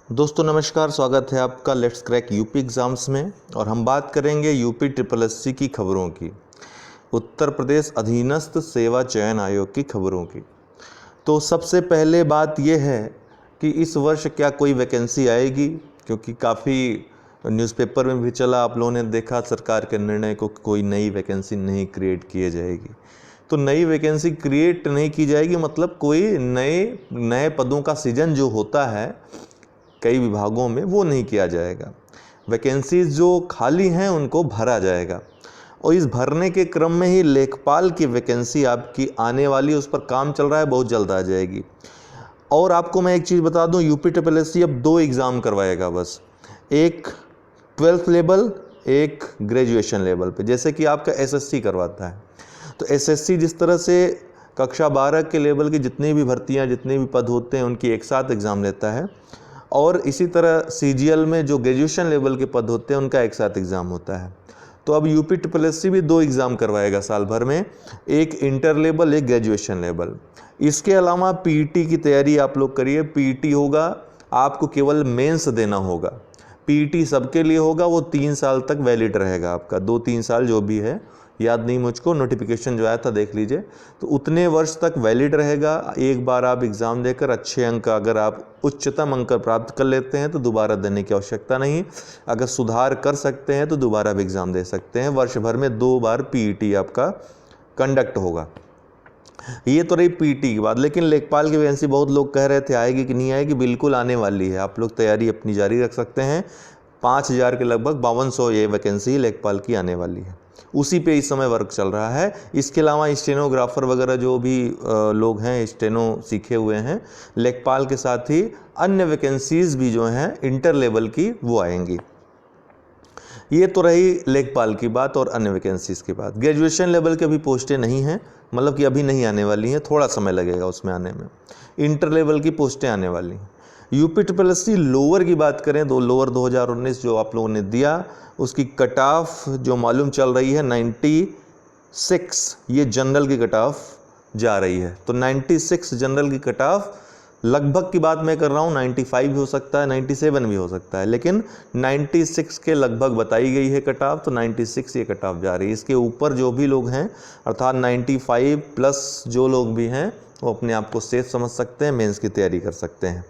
दोस्तों नमस्कार, स्वागत है आपका लेट्स क्रैक यूपी एग्ज़ाम्स में। और हम बात करेंगे यूपी ट्रिपल एससी की खबरों की, उत्तर प्रदेश अधीनस्थ सेवा चयन आयोग की खबरों की। तो सबसे पहले बात यह है कि इस वर्ष क्या कोई वैकेंसी आएगी, क्योंकि काफ़ी न्यूज़पेपर में भी चला, आप लोगों ने देखा सरकार के निर्णय को, कोई नई वैकेंसी नहीं क्रिएट की जाएगी। तो नई वैकेंसी क्रिएट नहीं की जाएगी मतलब कोई नए पदों का सृजन जो होता है कई विभागों में वो नहीं किया जाएगा। वैकेंसीज जो खाली हैं उनको भरा जाएगा, और इस भरने के क्रम में ही लेखपाल की वैकेंसी आपकी आने वाली, उस पर काम चल रहा है, बहुत जल्द आ जाएगी। और आपको मैं एक चीज़ बता दूं, यूपी ट्रिपल एससी अब 2 एग्ज़ाम करवाएगा बस, एक 12th लेवल, एक ग्रेजुएशन लेवल पे, जैसे कि आपका एसएससी करवाता है। तो एसएससी जिस तरह से कक्षा 12 के लेवल की जितनी भी भर्तियाँ, जितने भी पद होते हैं उनकी एक साथ एग्ज़ाम लेता है, और इसी तरह सीजीएल में जो ग्रेजुएशन लेवल के पद होते हैं उनका एक साथ एग्ज़ाम होता है। तो अब यूपी ट्रिपल एससी भी 2 एग्ज़ाम करवाएगा साल भर में, एक इंटर लेवल, एक ग्रेजुएशन लेवल। इसके अलावा पीईटी की तैयारी आप लोग करिए। पीईटी होगा, आपको केवल मेंस देना होगा। पीईटी सबके लिए होगा, वो 3 साल तक वैलिड रहेगा आपका, 2-3 साल जो भी है, याद नहीं मुझको, नोटिफिकेशन जो आया था देख लीजिए। तो उतने वर्ष तक वैलिड रहेगा। एक बार आप एग्ज़ाम देकर अच्छे अंक, अगर आप उच्चतम अंक प्राप्त कर लेते हैं तो दोबारा देने की आवश्यकता नहीं। अगर सुधार कर सकते हैं तो दोबारा भी एग्ज़ाम दे सकते हैं। वर्ष भर में 2 बार पीईटी आपका कंडक्ट होगा। ये तो रही पीईटी की बात। लेकिन लेखपाल की वैकेंसी बहुत लोग कह रहे थे आएगी कि नहीं आएगी, बिल्कुल आने वाली है। आप लोग तैयारी अपनी जारी रख सकते हैं। 5000 के लगभग 5200 ये वैकेंसी लेखपाल की आने वाली है, उसी पे इस समय वर्क चल रहा है। इसके अलावा स्टेनोग्राफर वगैरह जो भी लोग हैं, स्टेनो सीखे हुए हैं, लेखपाल के साथ ही अन्य वैकेंसीज भी जो हैं इंटर लेवल की वो आएंगी। ये तो रही लेखपाल की बात और अन्य वैकेंसीज की बात। ग्रेजुएशन लेवल की अभी पोस्टें नहीं हैं, मतलब कि अभी नहीं आने वाली हैं, थोड़ा समय लगेगा उसमें आने में। इंटर लेवल की पोस्टें आने वाली हैं। यूपी ट्रिपल एससी लोअर की बात करें तो लोअर 2019 जो आप लोगों ने दिया, उसकी कट ऑफ जो मालूम चल रही है 96, ये जनरल की कट ऑफ जा रही है। तो 96 जनरल की कट ऑफ, लगभग की बात मैं कर रहा हूँ, 95 भी हो सकता है, 97 भी हो सकता है, लेकिन 96 के लगभग बताई गई है कट ऑफ। तो 96 ये कट ऑफ जा रही है। इसके ऊपर जो भी लोग हैं, अर्थात 95 प्लस जो लोग भी हैं, वो अपने आप को सेफ समझ सकते हैं, मेंस की तैयारी कर सकते हैं।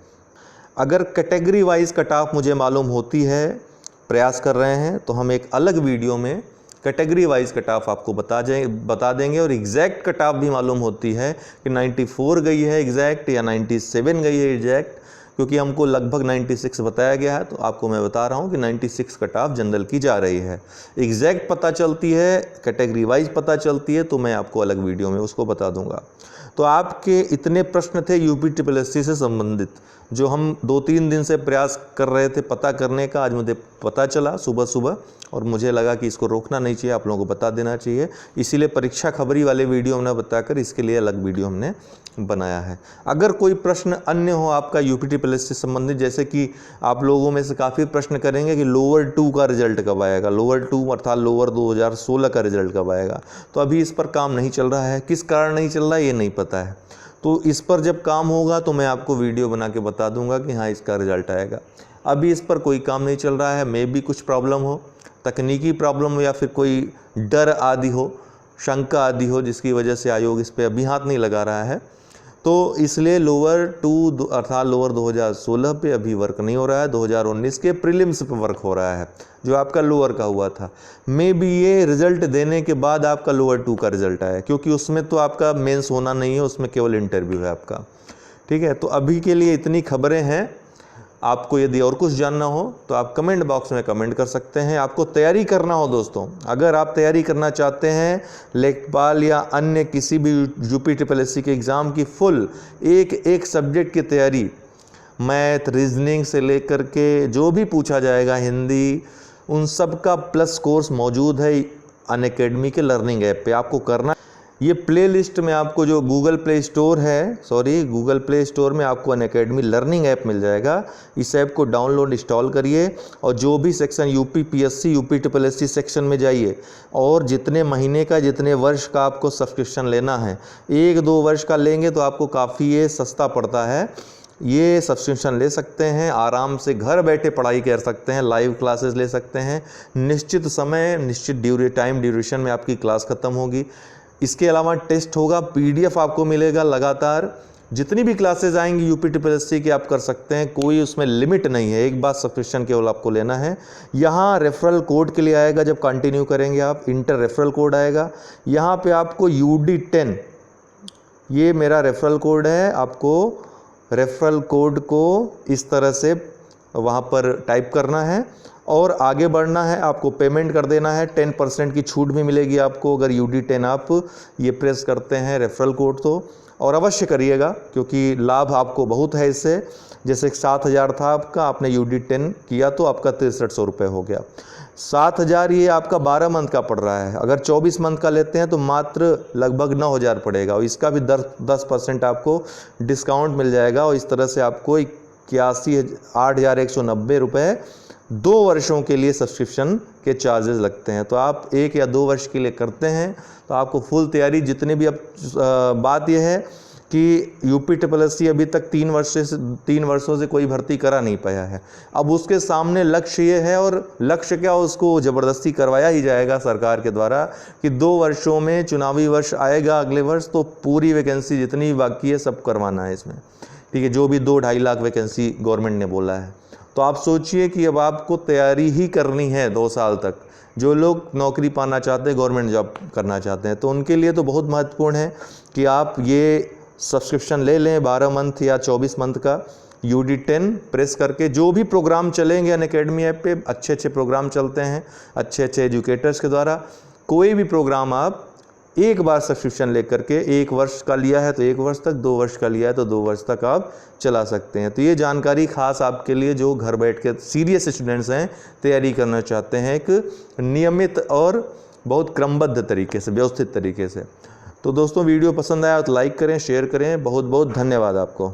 अगर कैटेगरी वाइज कट ऑफ मुझे मालूम होती है, प्रयास कर रहे हैं, तो हम एक अलग वीडियो में कैटेगरी वाइज कट ऑफ आपको बता देंगे। और एग्जैक्ट कट ऑफ भी मालूम होती है कि 94 गई है एग्जैक्ट या 97 गई है एग्जैक्ट, क्योंकि हमको लगभग 96 बताया गया है। तो आपको मैं बता रहा हूँ कि 96 कट ऑफ जनरल की जा रही है। एग्जैक्ट पता चलती है, कैटेगरी वाइज पता चलती है, तो मैं आपको अलग वीडियो में उसको बता दूंगा। तो आपके इतने प्रश्न थे यूपी ट्रिपल एससी से संबंधित, जो हम 2-3 दिन से प्रयास कर रहे थे पता करने का। आज मुझे पता चला सुबह सुबह, और मुझे लगा कि इसको रोकना नहीं चाहिए, आप लोगों को बता देना चाहिए। इसीलिए परीक्षा खबरी वाले वीडियो हमने बताकर इसके लिए अलग वीडियो हमने बनाया है। अगर कोई प्रश्न अन्य हो आपका यूपी ट्रिपल एससी से संबंधित, जैसे कि आप लोगों में से काफ़ी प्रश्न करेंगे कि लोअर 2 का रिजल्ट कब आएगा, लोअर 2 अर्थात लोअर 2016 का रिजल्ट कब आएगा, तो अभी इस पर काम नहीं चल रहा है। किस कारण नहीं चल रहा है ये नहीं पता है। तो इस पर जब काम होगा तो मैं आपको वीडियो बना के बता दूंगा कि हाँ इसका रिजल्ट आएगा। अभी इस पर कोई काम नहीं चल रहा है। मे भी कुछ प्रॉब्लम हो, तकनीकी प्रॉब्लम हो, या फिर कोई डर आदि हो, शंका आदि हो, जिसकी वजह से आयोग इस पर अभी हाथ नहीं लगा रहा है। तो इसलिए लोअर 2 अर्थात लोअर 2016 पे अभी वर्क नहीं हो रहा है। 2019 के प्रीलिम्स पे वर्क हो रहा है, जो आपका लोअर का हुआ था। मे बी ये रिजल्ट देने के बाद आपका लोअर 2 का रिजल्ट आया, क्योंकि उसमें तो आपका मेंस होना नहीं है, उसमें केवल इंटरव्यू है आपका। ठीक है, तो अभी के लिए इतनी खबरें हैं। आपको यदि और कुछ जानना हो तो आप कमेंट बॉक्स में कमेंट कर सकते हैं। आपको तैयारी करना हो दोस्तों, अगर आप तैयारी करना चाहते हैं लेखपाल या अन्य किसी भी यूपी ट्रिपल एससी के एग्ज़ाम की, फुल एक सब्जेक्ट की तैयारी, मैथ, रीजनिंग से लेकर के जो भी पूछा जाएगा, हिंदी, उन सब का प्लस कोर्स मौजूद है अनअकैडमी के लर्निंग ऐप पे। आपको करना, ये प्लेलिस्ट में आपको जो गूगल प्ले स्टोर में आपको अनअकैडमी लर्निंग ऐप मिल जाएगा। इस ऐप को डाउनलोड इंस्टॉल करिए, और जो भी section UP PSC, UP triple SC section में जाइए, और जितने महीने का, जितने वर्ष का आपको सब्सक्रिप्शन लेना है, 1-2 वर्ष का लेंगे तो आपको काफ़ी ये सस्ता पड़ता है। ये सब्सक्रिप्शन ले सकते हैं, आराम से घर बैठे पढ़ाई कर सकते हैं, लाइव क्लासेस ले सकते हैं, निश्चित समय निश्चित टाइम ड्यूरेशन में आपकी क्लास ख़त्म होगी। इसके अलावा टेस्ट होगा, PDF आपको मिलेगा लगातार, जितनी भी क्लासेस आएंगी यूपी ट्रिपल की आप कर सकते हैं, कोई उसमें लिमिट नहीं है। एक बार सब्सक्रिप्शन केवल आपको लेना है। यहाँ रेफरल कोड के लिए आएगा, जब कंटिन्यू करेंगे आप इंटर रेफरल कोड आएगा। यहाँ पे आपको UD10, ये मेरा रेफरल कोड है, आपको रेफरल कोड को इस तरह से वहाँ पर टाइप करना है और आगे बढ़ना है। आपको पेमेंट कर देना है, 10% की छूट भी मिलेगी आपको अगर UD10 आप ये प्रेस करते हैं रेफरल कोड तो। और अवश्य करिएगा क्योंकि लाभ आपको बहुत है इससे। जैसे 7,000 था आपका, आपने UD10 किया तो आपका 6300 रुपये हो गया। 7,000 ये आपका 12 मंथ का पड़ रहा है। अगर 24 मंथ का लेते हैं तो मात्र लगभग 9,000 पड़ेगा और इसका भी 10% आपको डिस्काउंट मिल जाएगा। और इस तरह से आपको 8,190 रुपये 2 वर्षों के लिए सब्सक्रिप्शन के चार्जेस लगते हैं। तो आप 1 या 2 वर्ष के लिए करते हैं तो आपको फुल तैयारी जितनी भी। अब बात यह है कि यूपी ट्रिपल अभी तक 3 वर्षों से कोई भर्ती करा नहीं पाया है। अब उसके सामने लक्ष्य ये है, और लक्ष्य क्या, उसको ज़बरदस्ती करवाया ही जाएगा सरकार के द्वारा कि 2 वर्षों में चुनावी वर्ष आएगा अगले वर्ष, तो पूरी वैकेंसी जितनी भी बाकी है सब करवाना है इसमें, ठीक है। जो भी 2-2.5 लाख वैकेंसी गवर्नमेंट ने बोला है। तो आप सोचिए कि अब आपको तैयारी ही करनी है 2 साल तक। जो लोग नौकरी पाना चाहते हैं, गवर्नमेंट जॉब करना चाहते हैं, तो उनके लिए तो बहुत महत्वपूर्ण है कि आप ये सब्सक्रिप्शन ले लें 12 मंथ या 24 मंथ का। UD10 प्रेस करके जो भी प्रोग्राम चलेंगे अनअकैडमी ऐप पे, अच्छे प्रोग्राम चलते हैं अच्छे एजुकेटर्स के द्वारा। कोई भी प्रोग्राम आप एक बार सब्सक्रिप्शन लेकर के, 1 वर्ष का लिया है तो 1 वर्ष तक, 2 वर्ष का लिया है तो 2 वर्ष तक आप चला सकते हैं। तो ये जानकारी खास आपके लिए जो घर बैठ के सीरियस स्टूडेंट्स हैं, तैयारी करना चाहते हैं एक नियमित और बहुत क्रमबद्ध तरीके से, व्यवस्थित तरीके से। तो दोस्तों वीडियो पसंद आया तो लाइक करें, शेयर करें। बहुत बहुत धन्यवाद आपको।